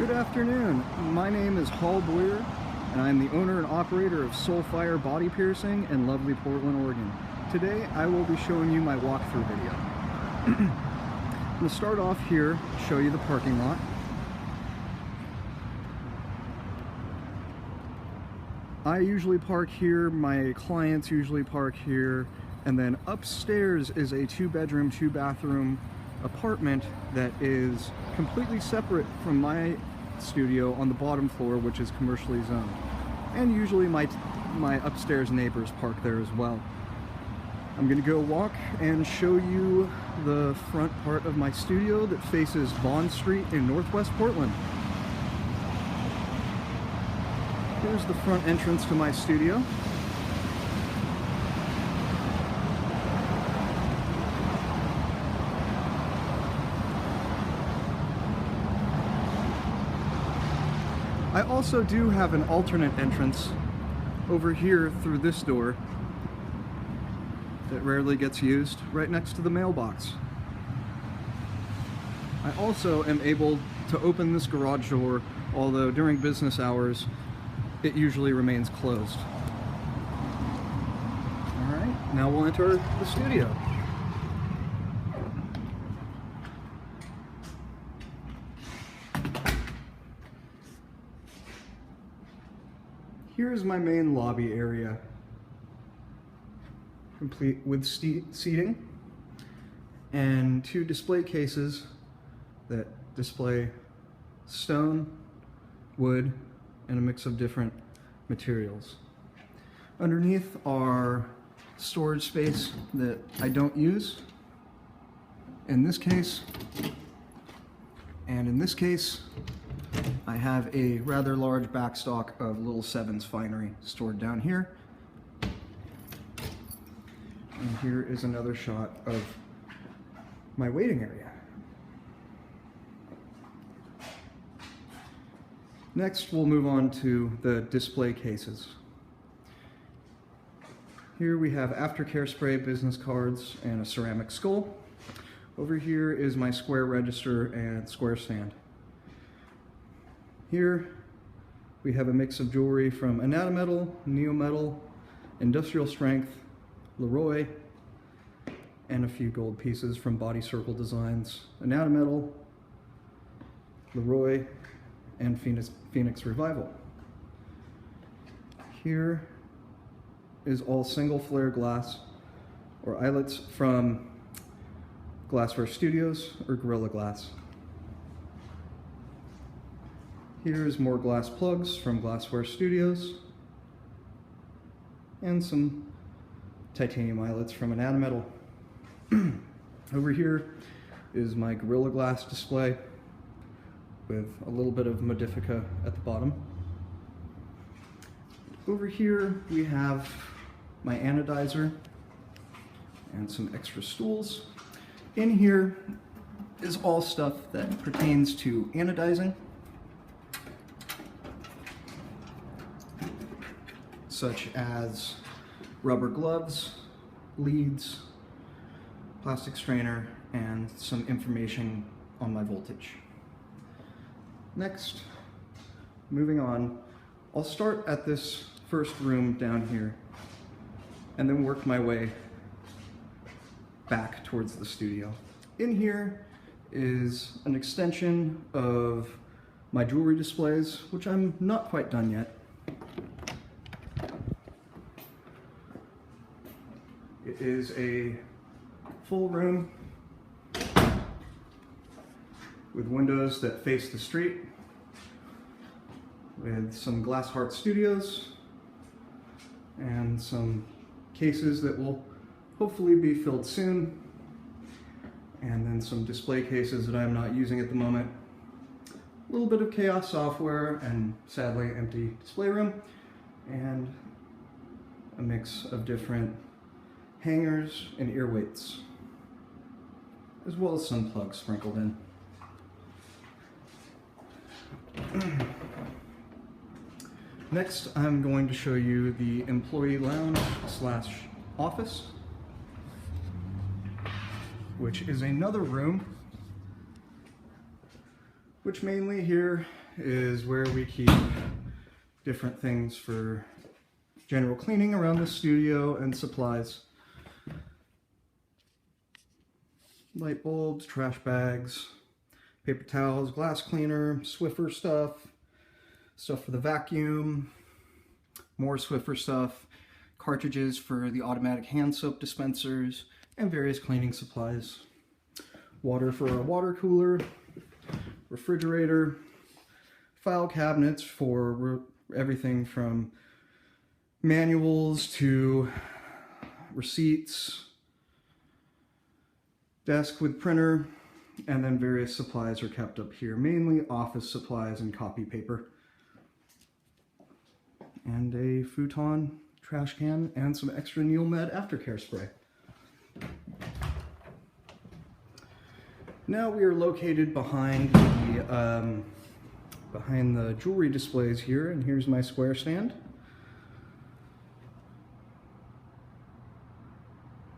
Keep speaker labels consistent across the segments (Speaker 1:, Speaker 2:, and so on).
Speaker 1: Good afternoon. My name is Hall Boyer, and I'm the owner and operator of SoulFire Body Piercing in lovely Portland, Oregon. Today, I will be showing you my walkthrough video. I'm going to start off here, show you the parking lot. I usually park here, my clients usually park here, and then upstairs is a 2-bedroom, 2-bathroom apartment that is completely separate from my studio on the bottom floor, which is commercially zoned. And usually my upstairs neighbors park there as well. I'm gonna go walk and show you the front part of my studio that faces Bond Street in Northwest Portland. Here's the front entrance to my studio. I also do have an alternate entrance over here through this door that rarely gets used, right next to the mailbox. I also am able to open this garage door, although during business hours it usually remains closed. Alright, now we'll enter the studio. Here's my main lobby area, complete with seating and 2 display cases that display stone, wood, and a mix of different materials. Underneath are storage space that I don't use in this case, and in this case I have a rather large backstock of Little Sevens finery stored down here. And here is another shot of my waiting area. Next, we'll move on to the display cases. Here we have aftercare spray, business cards, and a ceramic skull. Over here is my square register and square stand. Here we have a mix of jewelry from Anatometal, Neometal, Industrial Strength, Leroy, and a few gold pieces from Body Circle Designs, Anatometal, Leroy, and Phoenix Revival. Here is all single flare glass or eyelets from Glassware Studios or Gorilla Glass. Here's more glass plugs from Glassware Studios and some titanium eyelets from Anatometal. Over here is my Gorilla Glass display with a little bit of Modifica at the bottom. Over here we have my anodizer and some extra stools. In here is all stuff that pertains to anodizing, such as rubber gloves, leads, plastic strainer, and some information on my voltage. Next, moving on, I'll start at this first room down here and then work my way back towards the studio. In here is an extension of my jewelry displays, which I'm not quite done yet. It is a full room with windows that face the street, with some Glass Heart Studios and some cases that will hopefully be filled soon, and then some display cases that I'm not using at the moment. A little bit of Chaos software and sadly empty display room, and a mix of different hangers and ear weights, as well as some plugs sprinkled in. Next, I'm going to show you the employee lounge / office, which is another room, which mainly here is where we keep different things for general cleaning around the studio and supplies. Light bulbs, trash bags, paper towels, glass cleaner, Swiffer stuff, stuff for the vacuum, more Swiffer stuff, cartridges for the automatic hand soap dispensers, and various cleaning supplies. Water for our water cooler, refrigerator, file cabinets for everything from manuals to receipts, desk with printer, and then various supplies are kept up here, mainly office supplies and copy paper. And a futon, trash can, and some extra Neilmed aftercare spray. Now we are located behind the jewelry displays here, and here's my square stand.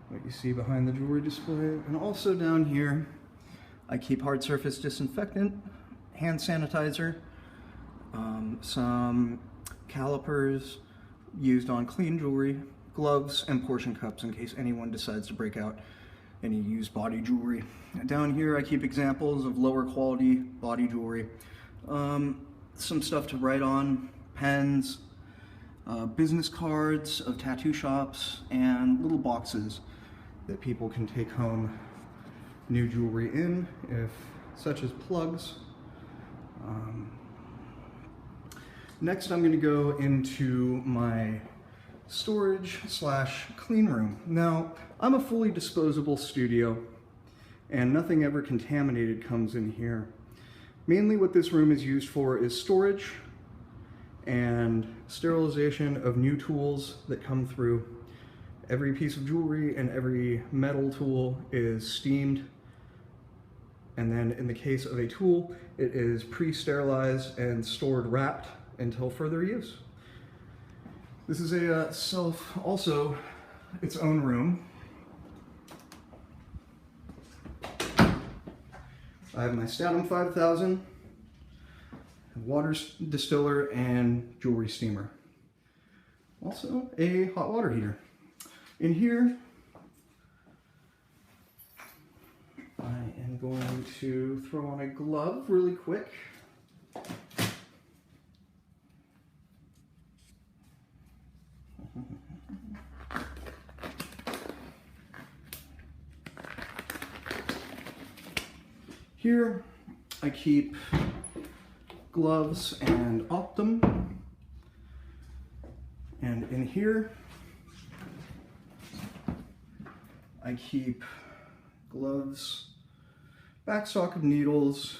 Speaker 1: What you see behind the jewelry display. And also down here, I keep hard surface disinfectant, hand sanitizer, some calipers used on clean jewelry, gloves, and portion cups in case anyone decides to break out any used body jewelry. Down here I keep examples of lower quality body jewelry. Some stuff to write on, pens, business cards of tattoo shops, and little boxes that people can take home new jewelry in, such as plugs. Next I'm going to go into my storage / clean room. Now, I'm a fully disposable studio and nothing ever contaminated comes in here. Mainly what this room is used for is storage and sterilization of new tools that come through. Every piece of jewelry and every metal tool is steamed, and then in the case of a tool, it is pre-sterilized and stored wrapped until further use. This is also its own room. I have my Statum 5000, water distiller, and jewelry steamer. Also a hot water heater. In here, I am going to throw on a glove really quick. Here I keep gloves and Optum, and in here I keep gloves, backstock of needles,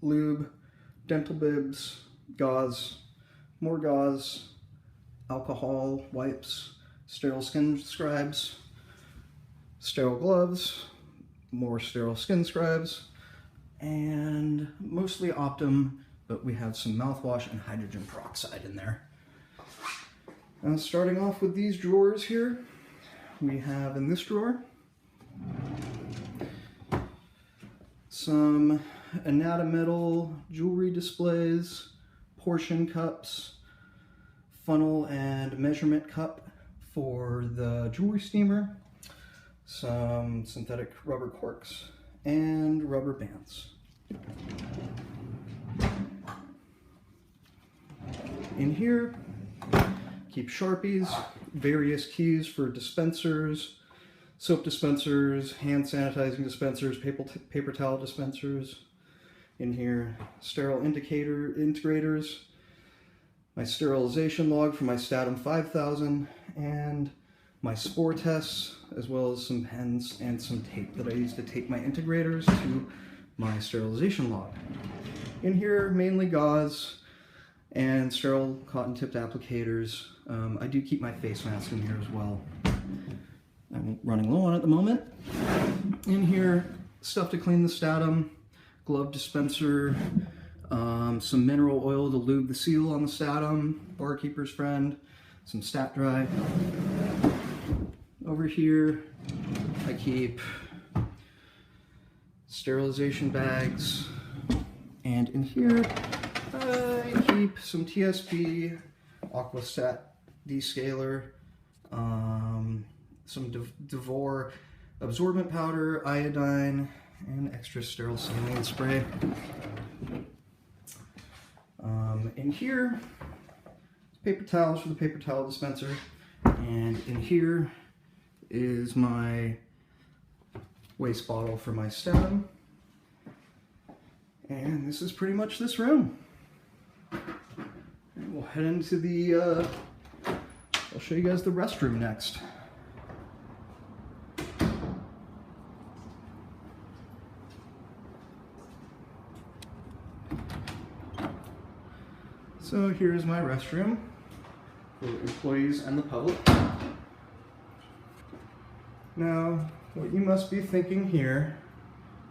Speaker 1: lube, dental bibs, gauze, more gauze, alcohol, wipes, sterile skin scribes, sterile gloves, more sterile skin scribes, and mostly Optum, but we have some mouthwash and hydrogen peroxide in there. Starting off with these drawers here, we have in this drawer some anatometal jewelry displays, portion cups, funnel and measurement cup for the jewelry steamer, some synthetic rubber corks, and rubber bands. In here, keep Sharpies, various keys for dispensers, soap dispensers, hand sanitizing dispensers, paper towel dispensers. In here, sterile integrators, my sterilization log for my Statum 5000, and my spore tests, as well as some pens and some tape that I use to tape my integrators to my sterilization log. In here, mainly gauze and sterile cotton-tipped applicators. I do keep my face mask in here as well. I'm running low on it at the moment. In here, stuff to clean the Statum, glove dispenser, some mineral oil to lube the seal on the Statum, barkeeper's friend, some Stat Dry. Over here, I keep sterilization bags, and in here, I keep some TSP, Aquastat descaler, some Devore absorbent powder, iodine, and extra sterile saline spray. In here, paper towels for the paper towel dispenser, and in here is my waste bottle for my Statum. And this is pretty much this room. And we'll head into the, I'll show you guys the restroom next. So here's my restroom for employees and the public. Now, what you must be thinking here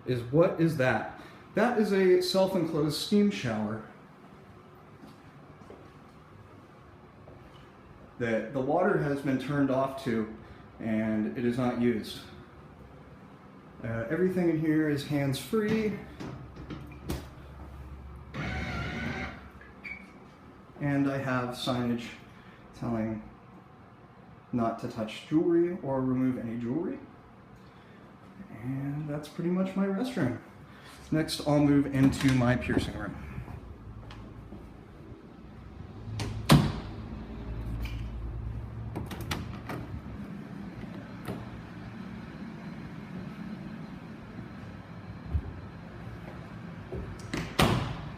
Speaker 1: is, what is that? That is a self-enclosed steam shower that the water has been turned off to and it is not used. Everything in here is hands-free. And I have signage telling not to touch jewelry or remove any jewelry. And that's pretty much my restroom. Next, I'll move into my piercing room.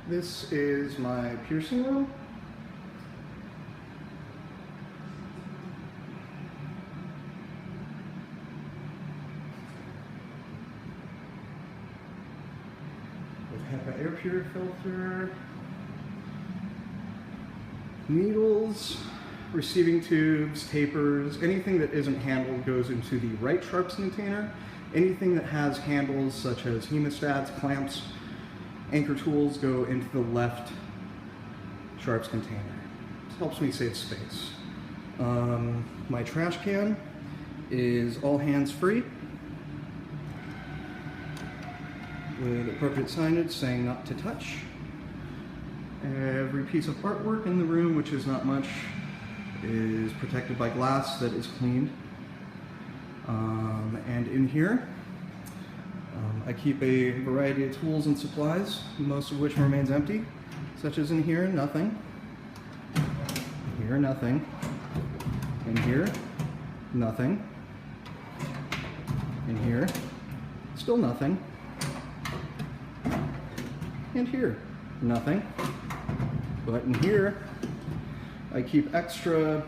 Speaker 1: This is my piercing room. HEPA air pure filter, needles, receiving tubes, tapers, anything that isn't handled goes into the right sharps container. Anything that has handles such as hemostats, clamps, anchor tools go into the left sharps container. This helps me save space. My trash can is all hands free, with appropriate signage saying not to touch. Every piece of artwork in the room, which is not much, is protected by glass that is cleaned. And in here, I keep a variety of tools and supplies, most of which remains empty, such as in here, nothing. Here, nothing. In here, nothing. In here, still nothing. And here, nothing. But in here, I keep extra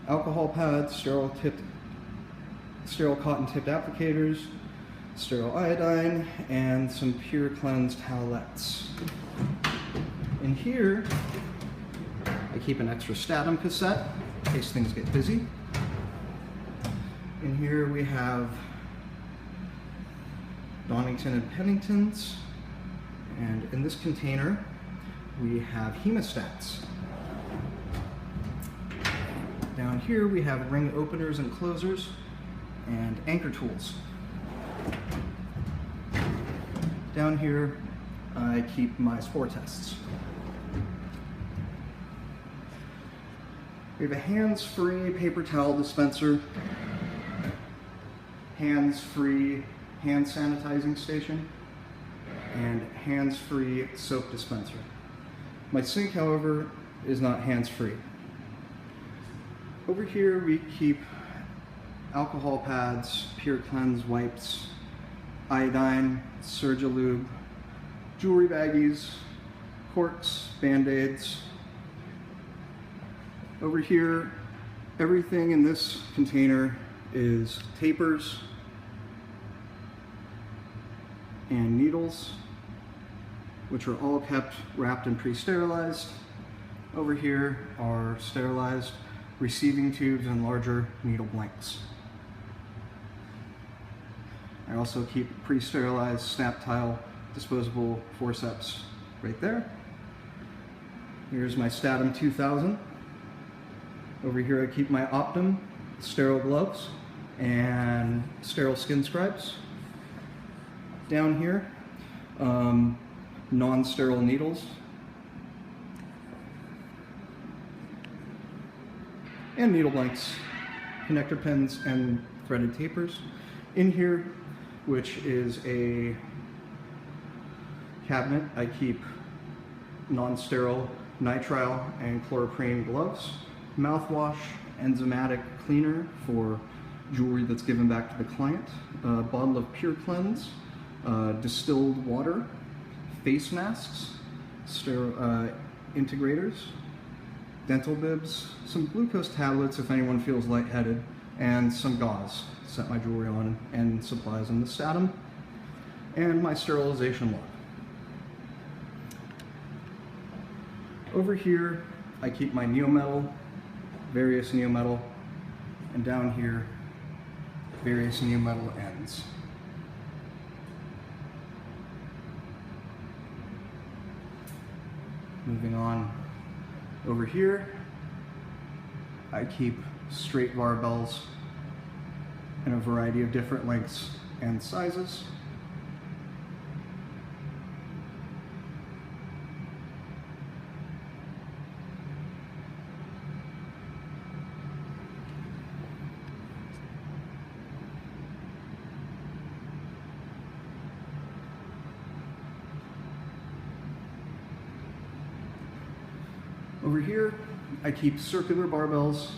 Speaker 1: alcohol pads, sterile cotton tipped applicators, sterile iodine, and some Pure Cleanse towelettes. In here, I keep an extra Statum cassette in case things get busy. In here we have Donington and Penningtons. And in this container, we have hemostats. Down here, we have ring openers and closers and anchor tools. Down here, I keep my spore tests. We have a hands-free paper towel dispenser, hands-free hand sanitizing station, and hands-free soap dispenser. My sink, however, is not hands-free. Over here we keep alcohol pads, Pure Cleanse wipes, iodine, Surgilube, jewelry baggies, corks, band-aids. Over here, everything in this container is tapers and needles, which are all kept wrapped and pre-sterilized. Over here are sterilized receiving tubes and larger needle blanks. I also keep pre-sterilized snap tile disposable forceps right there. Here's my Statum 2000. Over here I keep my Optum sterile gloves and sterile skin scribes. Down here, non-sterile needles and needle blanks, connector pins, and threaded tapers. In here, which is a cabinet, I keep non-sterile nitrile and chloroprene gloves, mouthwash, enzymatic cleaner for jewelry that's given back to the client, a bottle of Pure Cleanse, distilled water, face masks, integrators, dental bibs, some glucose tablets if anyone feels lightheaded, and some gauze to set my jewelry on, and supplies in the statum, and my sterilization log. Over here, I keep my neometal, various neometal, and down here, various neometal ends. Moving on over here, I keep straight barbells in a variety of different lengths and sizes. Over here, I keep circular barbells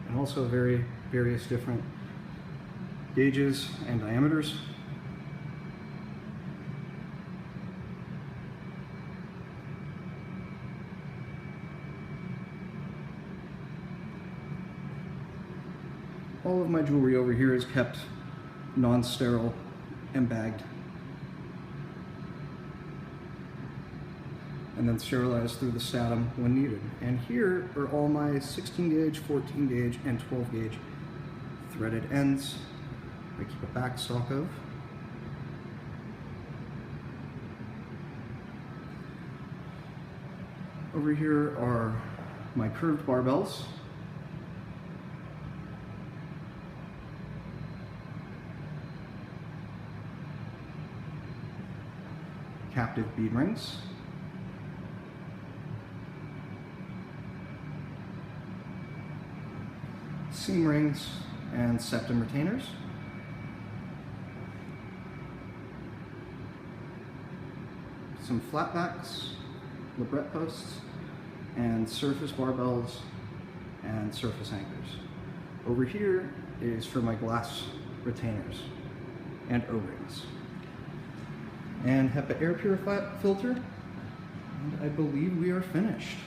Speaker 1: and also various different gauges and diameters. All of my jewelry over here is kept non-sterile and bagged, and then sterilized through the statum when needed. And here are all my 16 gauge, 14 gauge, and 12 gauge threaded ends I keep a back stock of. Over here are my curved barbells. Captive bead rings. Seam rings and septum retainers. Some flatbacks, labret posts, and surface barbells and surface anchors. Over here is for my glass retainers and O-rings. And HEPA air purifier filter, and I believe we are finished.